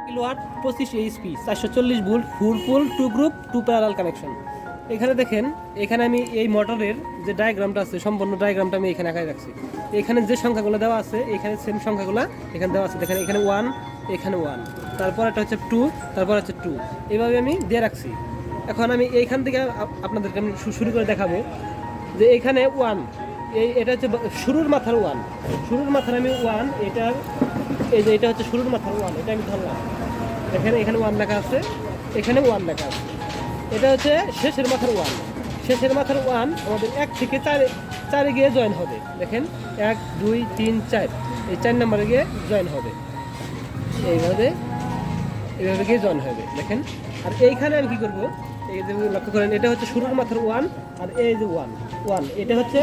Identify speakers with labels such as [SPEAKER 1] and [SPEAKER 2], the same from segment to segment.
[SPEAKER 1] Kilowatt 25 HP 440 volt ফুল পুল 2 group 2 parallel connection. এখানে দেখেন, এখানে আমি এই মোটরের যে ডায়াগ্রামটা আছে সম্পূর্ণ ডায়াগ্রামটা আমি এখানে আঁকাই রাখছি। এখানে যে সংখ্যাগুলো দেওয়া আছে এখানে সেম সংখ্যাগুলো এখানে দেওয়া আছে। দেখেন এখানে 1, এখানে 1, তারপর এটা হচ্ছে 2, তারপর হচ্ছে 2, এইভাবে আমি দিয়ে রাখছি। এখন আমি এইখান থেকে আপনাদেরকে আমি শুরু করে দেখাবো যে এখানে 1, এটা হচ্ছে শুরুর মাথার 1, শুরুর মাথার আমি 1, এটার এই যে এটা হচ্ছে শুরুর মাথার 1, এটা আমি ধরলাম। দেখেন এখানে 1 লেখা আছে, এখানে 1 লেখা আছে। এটা হচ্ছে শেষের মাথার 1, শেষের মাথার 1 আমাদের 1 থেকে 4 গিয়ে জয়েন হবে। দেখেন 1 2 3 4, এই 4 নম্বরে গিয়ে জয়েন হবে। এইভাবে গিয়ে জয়েন হবে। দেখেন আর এইখানে আমি কি করব, এই যে লক্ষ্য করেন এটা হচ্ছে শুরুর মাথার 1, আর এই যে 1 এটা হচ্ছে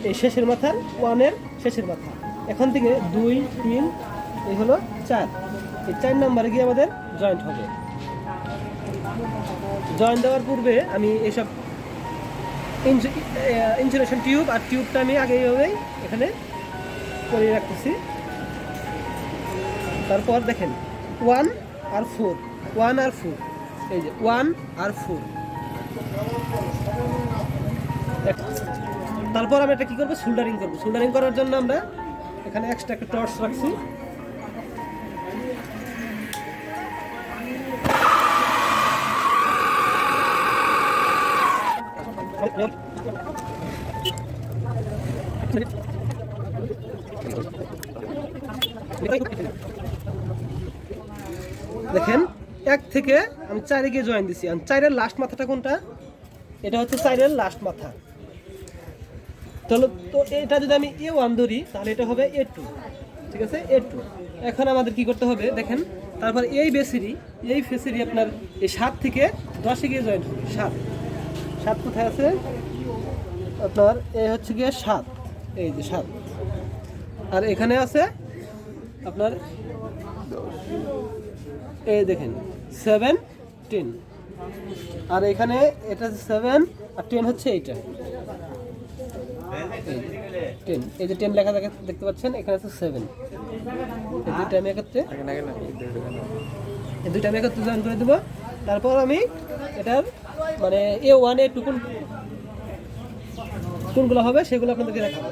[SPEAKER 1] এই শেষের মাথার 1-এর শেষের মাথা। এখন থেকে 2 3 এই হলো 4, এই 4 নম্বরে গিয়ে আমাদের জয়েন্ট হবে। জয়েন দেওয়ার পূর্বে আমি এসব ইনসুলেশন টিউব আর টিউবটা আমি আগে এইভাবেই এখানে করে রাখতেছি। তারপর দেখেন 1 আর 4, 1 আর 4, এই যে 1 আর 4। তারপর আমরা এটা কি করবো, সোল্ডারিং করবো। সোল্ডারিং করার জন্য আমরা এখানে এক্সট্রা একটা টর্চ রাখছি। দেখেন 1 থেকে আমি 4-এ গিয়ে জয়েন দিছি। আর 4-এর লাস্ট মাথাটা কোনটা, এটা হচ্ছে 4-এর লাস্ট মাথা। তাহলে তো এটা যদি আমি A1 ধরি তাহলে এটা হবে A2, ঠিক আছে, A2। এখন আমাদের কি করতে হবে দেখেন, তারপর এই ফেসিরি আপনার এই 7 থেকে 10-এ গিয়ে জয়েন হবে। 7 কোথায় আছে আপনার, এই হচ্ছে গিয়ে 7, এই যে 7, আর এখানে আছে আপনার এই দেখেন 7 10, আর এখানে এটা 7 আর 10 হচ্ছে এইটা 10, এই যে 10 লেখা দেখতে পাচ্ছেন, এখানে আছে 7। এই দুইটা আমি একত্রে জয়েন করে দেবো। তারপর আমি এটার মানে A1 A2 কোনগুলো হবে সেগুলো আপনাদেরকে দেখাবো।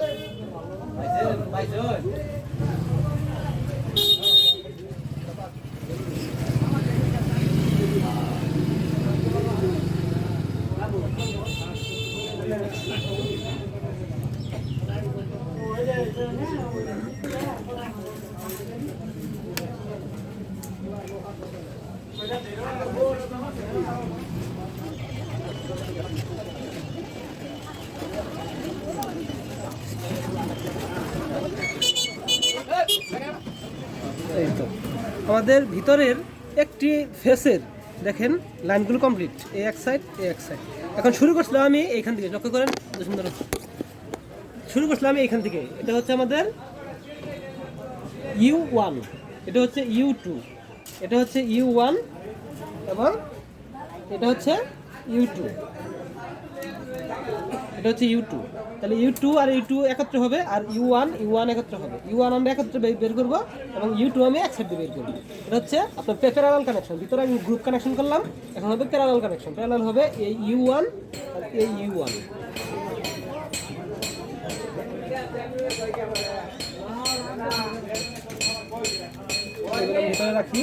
[SPEAKER 1] এই তো আমাদের ভিতরের একটি ফেসের দেখেন লাইনগুলো কমপ্লিট, এই এক সাইড এই এক সাইড। এখন শুরু করছিলাম আমি এইখান থেকে, লক্ষ্য করেন সুন্দর, শুরু করছিলাম আমি এইখান থেকে। এটা হচ্ছে আমাদের U1, এটা হচ্ছে U2, এটা হচ্ছে U1 এবং এটা হচ্ছে U2, এটা হচ্ছে U2। তাহলে U2 আর U2 একত্রে হবে, আর U1 একত্রে হবে। U1 আমরা একত্রে বের করব এবং U2 আমি এক সাইড দিয়ে বের করব। এটা হচ্ছে আপনার প্যারালাল কানেকশন। ভিতরে আমি গ্রুপ কানেকশন করলাম, এখন হবে প্যারালাল কানেকশন। প্যারালাল হবে এই U1 আর এই U1। ভিতরে রাখি।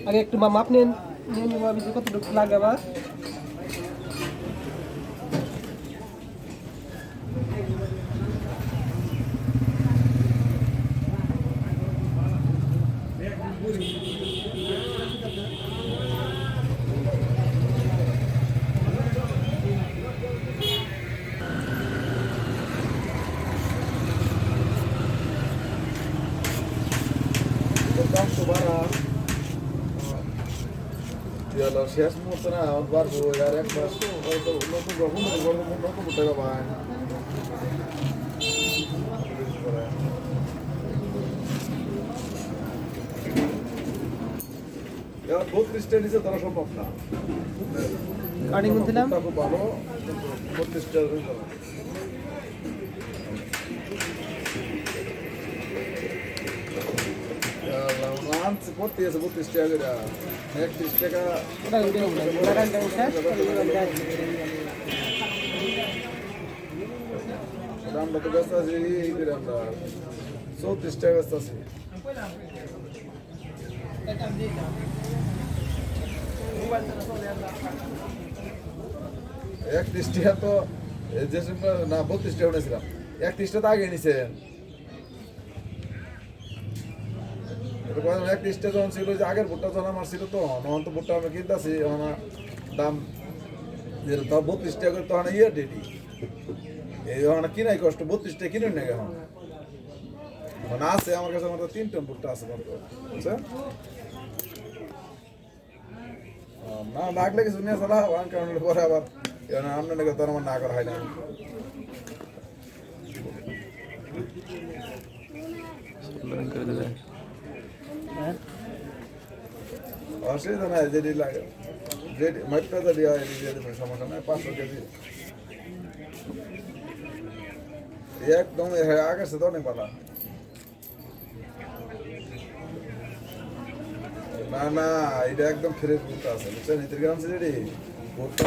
[SPEAKER 1] আগে একটু মাপ নেন, কতটুকু লাগে আবার।
[SPEAKER 2] শেষ মুহূর্তে না পারবো আর এক মাস নতুন টাকা পায় 32টা নিচে ধরা সম্ভব না।
[SPEAKER 1] কাটিং করছিলাম
[SPEAKER 2] খুব ভালো 32 টাকা করে দাও। আনছে করতে আছে 32 টাকা করে 31 টাকা
[SPEAKER 1] ওটা ভিডিও লাগান টাইম শেষ
[SPEAKER 2] আমরা তো ব্যস্ত আছি এই করে আমরা 34 টাকা ব্যস্ত আছি এক টিস্টিয়া তো যে না 32 টাকা নিয়েছিলাম 31টা তো আগে নিছেন এক টিস্টে যখন ছিল যে আগের ভুট্টা যখন আমার ছিল তো নন তো ভুট্টা আমি কিনতেছি আমার দাম যেটা 32 টাকা করে তখন ইয়ে ডেডি এই যখন কিনাই কষ্ট 32 টাকা কিনুন না এখন মানে আছে আমার কাছে আমার 3 টন ভুট্টা আছে বুঝছেন না লাগলে কিছু নিয়ে চলা ওয়ান কারণে পরে আবার আপনার নাকি তোর আমার না করা হয় না অসুবিধা নাই যেটি লাগে যেটি মাইপটা দেওয়া হয় দিয়ে দেবেন সমস্যা নাই 500 কেজি একদম আকাশে তো অনেক ভালো না না এটা একদম ফ্রেশ ভুট্টা আছে বুঝছেন এদের গ্রাম আছে যেটি ভুট্টা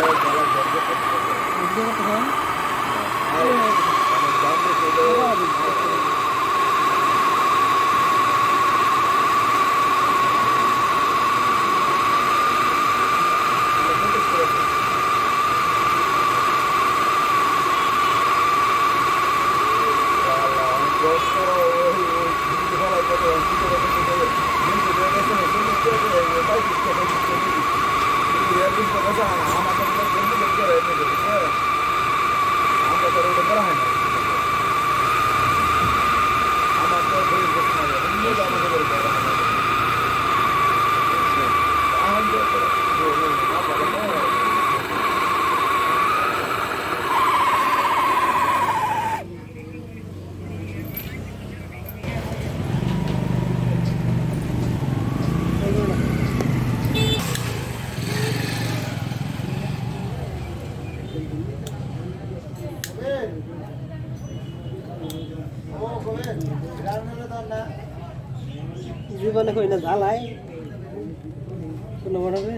[SPEAKER 1] জীবনে কই না ঝালাই কোনো মনে হবে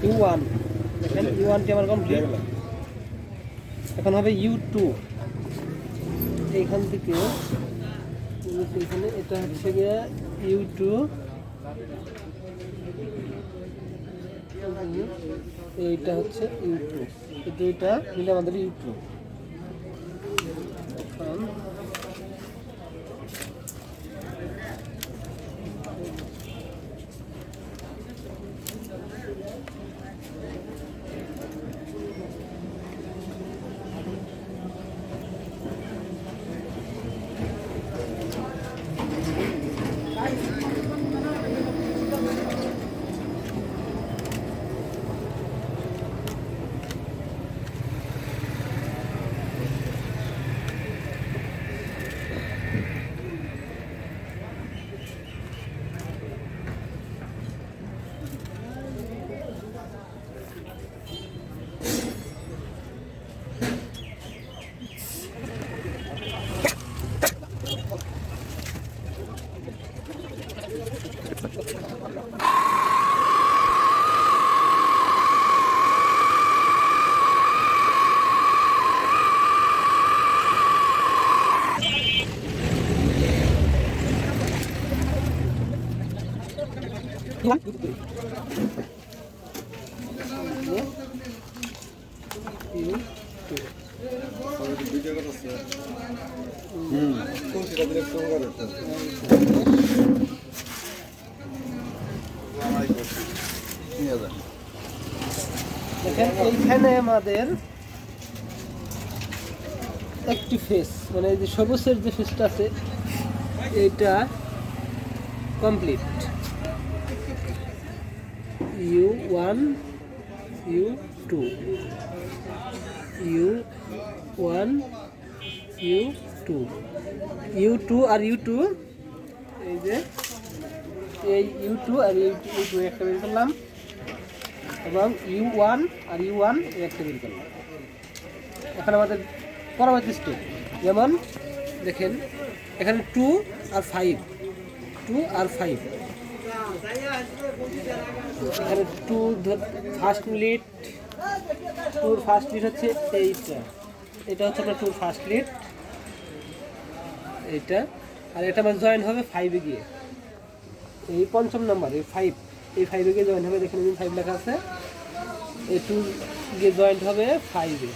[SPEAKER 1] U1 দেখেন U1 টি আমার কমপ্লিট এখন হবে U2 এইখান থেকে এখানে এটা হচ্ছে গিয়ে U2 এইটা হচ্ছে U2 এই দুইটা মিলে আমাদের U2 এখন দেখেন এইখানে আমাদের একটি ফেস মানে এই যে সর্বশেষ যে ফেসটা আছে এটা complete U1 U2 U1 U2 two, U2 আর U2, এই যে এই U2 আর U2 একটা বের করলাম, এবং U1 আর U1 একটা বের করলাম। এখন আমাদের পরবর্তী স্টেপ, যেমন দেখেন এখানে 2 আর 5, 2 আর 5, এখানে 2 ফার্স্ট লিড, 2 ফার্স্ট লিড হচ্ছে এইটা, এটা হচ্ছে আপনার 2 ফার্স্ট লিড, এইটা, আর এটা আমার জয়েন হবে 5-এ গিয়ে, এই পঞ্চম নাম্বার, এই 5, এই 5-এ গিয়ে জয়েন হবে, দেখেন 5 লেখা আছে, এই 2 গিয়ে জয়েন্ট হবে 5-এ।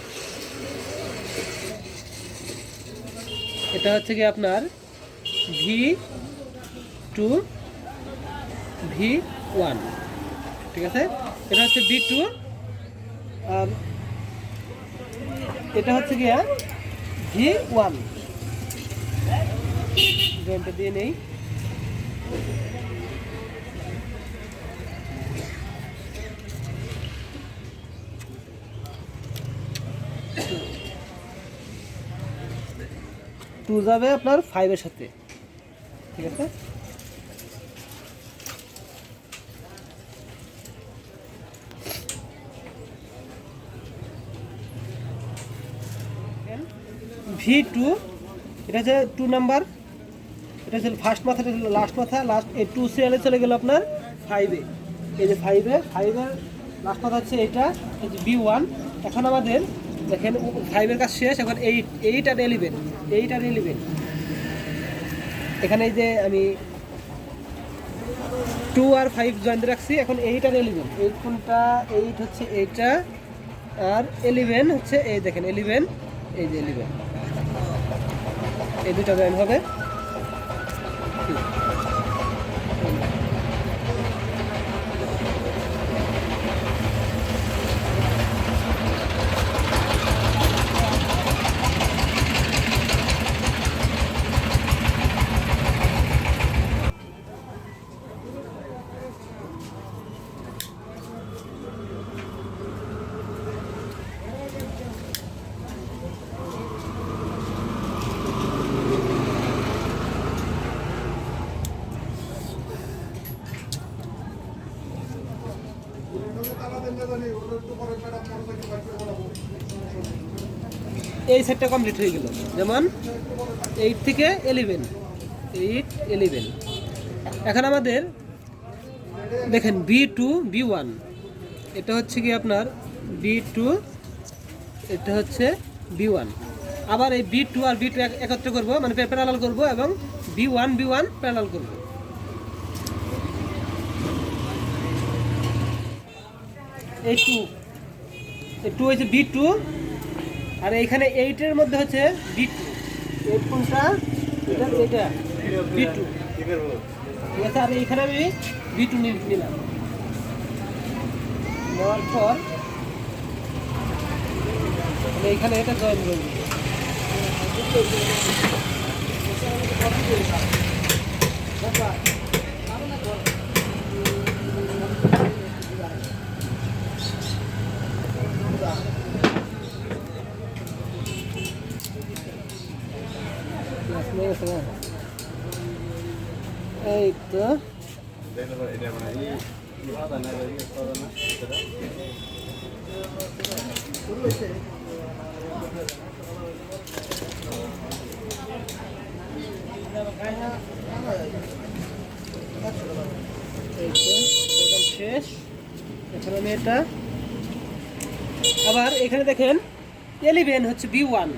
[SPEAKER 1] এটা হচ্ছে কি আপনার V2 V1, ঠিক আছে, এটা হচ্ছে V2, আর এটা হচ্ছে কি V1, জয়েন্টটা দিয়ে নেই। টু যাবে আপনার 5-এর সাথে, ঠিক আছে। V2, এটা হচ্ছে 2 নাম্বার, এটা হচ্ছে ফার্স্ট মাথা, এটা হচ্ছে লাস্ট মাথা, লাস্ট এই 2 সিরিয়ালে চলে গেল আপনার 5-এ, এই যে 5-এর লাস্ট মাথা হচ্ছে এটা, এই যে V1। এখন আমাদের দেখেন 5-এর কাজ শেষ, এখন 8 আর 11, এখানে এই যে আমি 2 আর 5 জয়েন্ট রাখছি, এখন 8 আর 11, 8 কোনটা, 8 হচ্ছে এইটা, আর 11 হচ্ছে এই দেখেন 11, এই যে 11, এই দুটো জয়েন হবে। এই সেটটা কমপ্লিট হয়ে গেল, যেমন 8 থেকে 11, 8 11। এখন আমাদের দেখেন V2 V1, এটা হচ্ছে কি আপনার V2, এটা হচ্ছে V1, আবার এই V2 আর V2 একত্র করব, মানে প্যারালাল করব, এবং V1 প্যারালাল করব। এই 2 হচ্ছে V2, আর এইখানে 8-এর মধ্যে হচ্ছে V2, 8 কোনটা, এটা V2, ঠিক আছে, আর এইখানে আমি V2 নিলাম, নেওয়ার পর এইখানে এটা জয়েন করব, এই তো শেষ। এখন আমি এটা আবার এখানে দেখেন 11 হচ্ছে V1,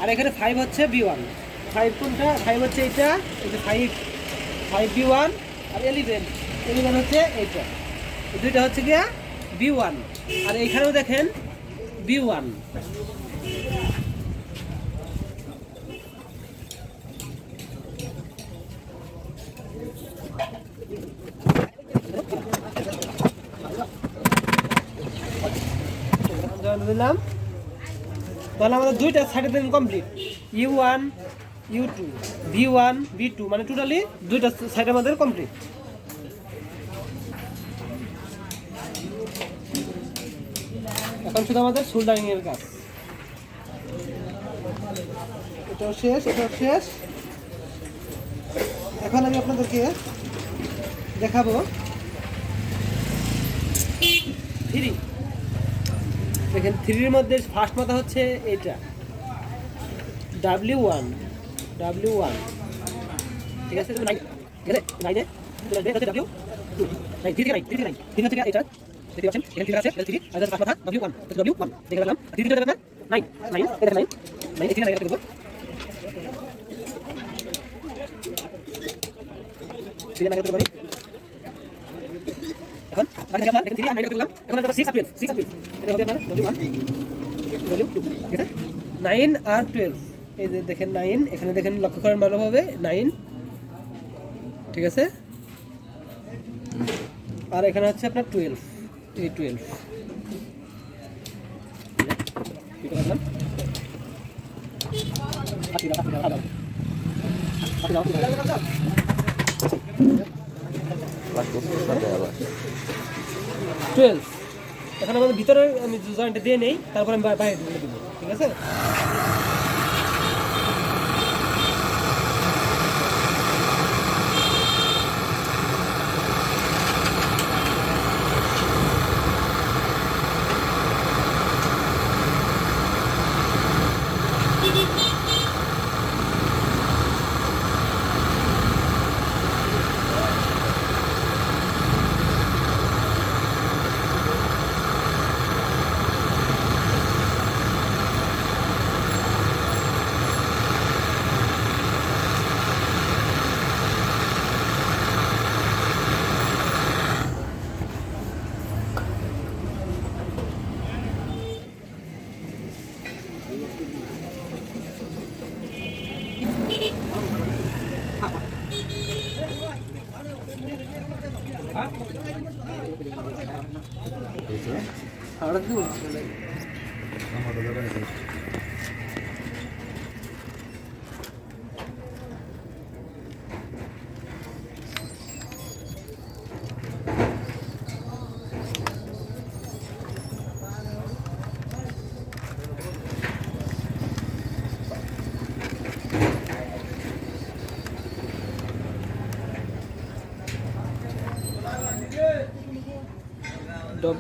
[SPEAKER 1] আর এখানে 5 হচ্ছে V1। 5 কোনটা, 5 হচ্ছে এটা, এই যে 5 V1, আর 11 হচ্ছে এইটা, এই দুইটা হচ্ছে গিয়া V1, আর এইখানেও দেখেন V1। দিলাম, তাহলে আমাদের দুইটা সাইডে complete, U1 U2 V1 V2, মানে টোটালি দুইটা সাইড আমাদের কমপ্লিট। এখন শুধু আমাদের সোল্ডারিং এর কাজ। এটাও শেষ, এটাও শেষ। এখন আমি আপনাদেরকে দেখাবো 3। দেখেন 3-র মধ্যে ফার্স্ট মাথা হচ্ছে এটা W1, ঠিক আছে? নাই, ঠিক আছে? নাই দে, হচ্ছে W2, নাই, 3 থেকে নাই, 3 থেকে নাই, 3 হচ্ছে এটা, দেখতে পাচ্ছেন, এখানে 3 আছে, এটা 3, আর ফার্স্ট মাথা W1, W1, দেখে রাখলাম, 3 থেকে দেখেন, 9, এটা 9, এই 3 এটা করব, 3 না করতে পারি। এখন বাকি আমরা দেখেন 3 আর 9 করলাম, এখন আমরা 6 আর 12, 6 আর 12, এটা হবে আপনার W1, W2, ঠিক আছে? 9 আর 12, এই যে দেখেন 9, এখানে দেখেন লক্ষ্য করেন ভালোভাবে 9, ঠিক আছে? আর এখানে হচ্ছে আপনার 12, এই 12, কি করলাম? এখন আমাদের ভিতরে আমি জয়েন্টটা দিয়ে নেই, তারপর আমি বাইরে দিয়ে দিব, ঠিক আছে?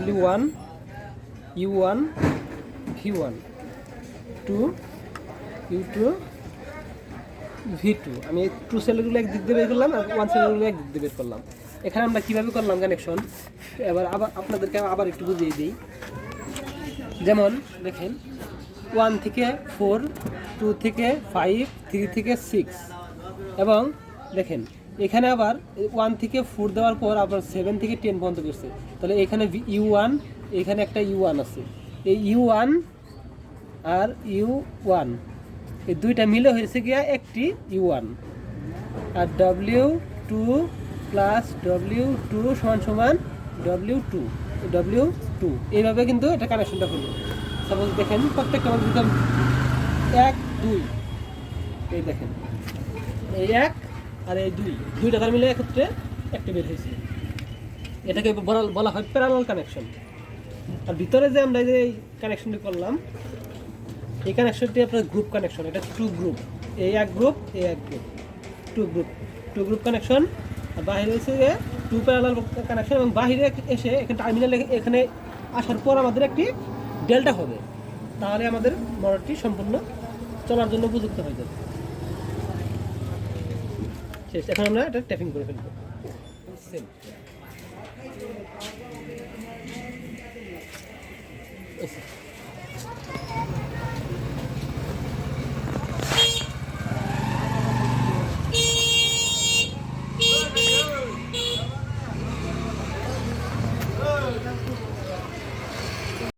[SPEAKER 1] W1, U1, V1, 2, U2, V2। আমি 2 সেলগুলো একদিক দিয়ে বের করলাম আর 1 সেলগুলো একদিক দিয়ে বের করলাম। এখানে আমরা কীভাবে করলাম কানেকশন, এবার আপনাদেরকে আবার একটু বুঝিয়ে দিই। যেমন দেখেন 1 থেকে 4, 2 থেকে 5, 3 থেকে 6, এবং দেখেন এখানে আবার 1 থেকে 4 দেওয়ার পর আবার 7 থেকে 10 পর্যন্ত করছে। তাহলে এখানে U1, এখানে একটা U1 আছে, এই U1 আর U1 এই দুইটা মিলে হয়েছে গিয়া একটি U1, আর W2 প্লাস W2 সমান সমান W2, W2, এইভাবে কিন্তু এটা কানেকশনটা করলো। সাপোজ দেখেন প্রত্যেকটা মধ্যে দিতাম 1, 2, এই দেখেন এই 1 আর এই 2, দুইটা তার মিলে একত্রে একটা বের হয়েছে। এটাকে বলা হয় প্যারালাল কানেকশন। আর ভিতরে যে আমরা যে কানেকশনটি করলাম, এই কানেকশনটি আপনার গ্রুপ কানেকশন, এটা 2 গ্রুপ, এই 1 গ্রুপ, এই 1 গ্রুপ, 2 গ্রুপ কানেকশন। আর বাইরে হচ্ছে 2 প্যারালাল কানেকশন, এবং বাইরে এসে এখানে টার্মিনাল এখানে আসার পর আমাদের একটি ডেল্টা হবে, তাহলে আমাদের মোটরটি সম্পূর্ণ চলার জন্য উপযুক্ত হয়ে যাবে। শেষ, এখন আমরা এটা ট্যাপিং করে ফেলবো। সেম